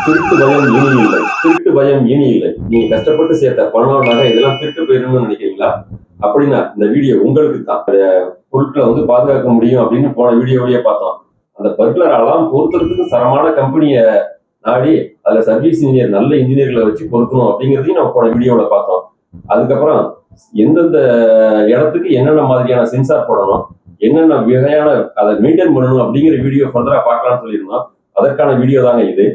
திருட்டு பயம் இனி இல்லை. திருட்டு பயம் இனி இல்லை. நீங்க கஷ்டப்பட்டு சேர்த்த பணம், நகை இதெல்லாம் திருட்டு போயிடணும்னு நினைக்கிறீங்களா? அப்படின்னா இந்த வீடியோ உங்களுக்கு தான். பொருட்களை வந்து பாதுகாக்க முடியும் அப்படின்னு போன வீடியோவிலேயே பார்த்தோம். அந்த பர்குலர் அலாம் பொருத்துறதுக்கு தரமான கம்பெனியை நாடி அதுல சர்வீஸ் இன்ஜினியர் நல்ல இன்ஜினியர்களை வச்சு பொருத்தணும் அப்படிங்கிறதையும் நம்ம போன வீடியோல பார்த்தோம். அதுக்கப்புறம் எந்தெந்த இடத்துக்கு என்னென்ன மாதிரியான சென்சார் போடணும், என்னென்ன வகையான அதை மெயின்டைன் பண்ணணும் அப்படிங்கிற வீடியோ ஃபர்தரா பார்க்கலாம்னு சொல்லியிருந்தோம். அதற்கான வீடியோ தாங்க இது.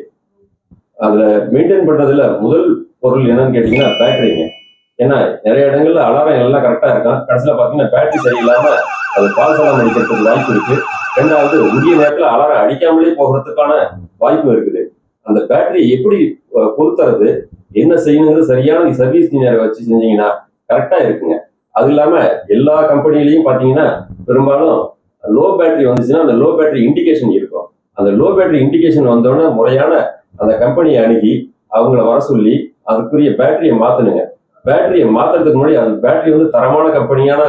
அதுல மெயின்டைன் பண்றதுல முதல் பொருள் என்னன்னு கேட்டீங்கன்னா பேட்டரிங்க. ஏன்னா நிறைய இடங்கள்ல அலாரம் எல்லாம் கரெக்டா இருக்கும், கடைசியில பாத்தீங்கன்னா பேட்டரி சரியில்லாம அது பால்ஸ் அலாம் அடிக்கிறதுக்கு வாய்ப்பு இருக்கு. ரெண்டாவது உரிய நேரத்துல அலாரம் அடிக்காமலே போகிறதுக்கான வாய்ப்பு இருக்குது. அந்த பேட்டரி எப்படி பொருத்துறது, என்ன செய்யணுங்கிறது சரியான சர்வீஸ் இன்ஜினியரை வச்சு செஞ்சீங்கன்னா கரெக்டா இருக்குங்க. அது இல்லாம எல்லா கம்பெனிலையும் பாத்தீங்கன்னா பெரும்பாலும் லோ பேட்டரி வந்துச்சுன்னா அந்த லோ பேட்டரி இண்டிகேஷன் இருக்கும். அந்த லோ பேட்டரி இண்டிகேஷன் வந்தோடனே முறையான அந்த கம்பெனியை அணுகி அவங்கள வர சொல்லி அதுக்குரிய பேட்டரியை மாத்தணுங்க. பேட்டரியை மாத்துறதுக்கு முன்னாடி அந்த பேட்டரி வந்து தரமான கம்பெனியான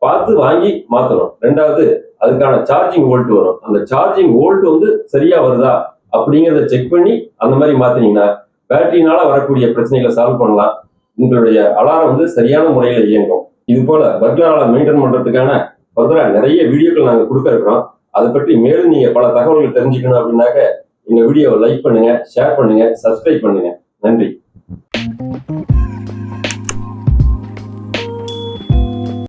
பார்த்து வாங்கி மாத்தணும். ரெண்டாவது அதுக்கான சார்ஜிங் வோல்ட் வரும். அந்த சார்ஜிங் வோல்ட் வந்து சரியா வருதா அப்படிங்கிறத செக் பண்ணி அந்த மாதிரி மாத்தினீங்கன்னா பேட்டரினால வரக்கூடிய பிரச்சனைகளை சால்வ் பண்ணலாம். உங்களுடைய அலாரம் வந்து சரியான முறையில இயங்கும். இது போல பர்குலர் அலாரம் மெயின்டைன் பண்றதுக்கான ஃபர்தரா நிறைய வீடியோக்கள் நாங்க கொடுக்க இருக்கிறோம். அதை பற்றி மேலும் நீங்க பல தகவல்கள் தெரிஞ்சுக்கணும் அப்படின்னாக்க இந்த வீடியோவை லைக் பண்ணுங்க, ஷேர் பண்ணுங்க, சப்ஸ்கிரைப் பண்ணுங்க. நன்றி.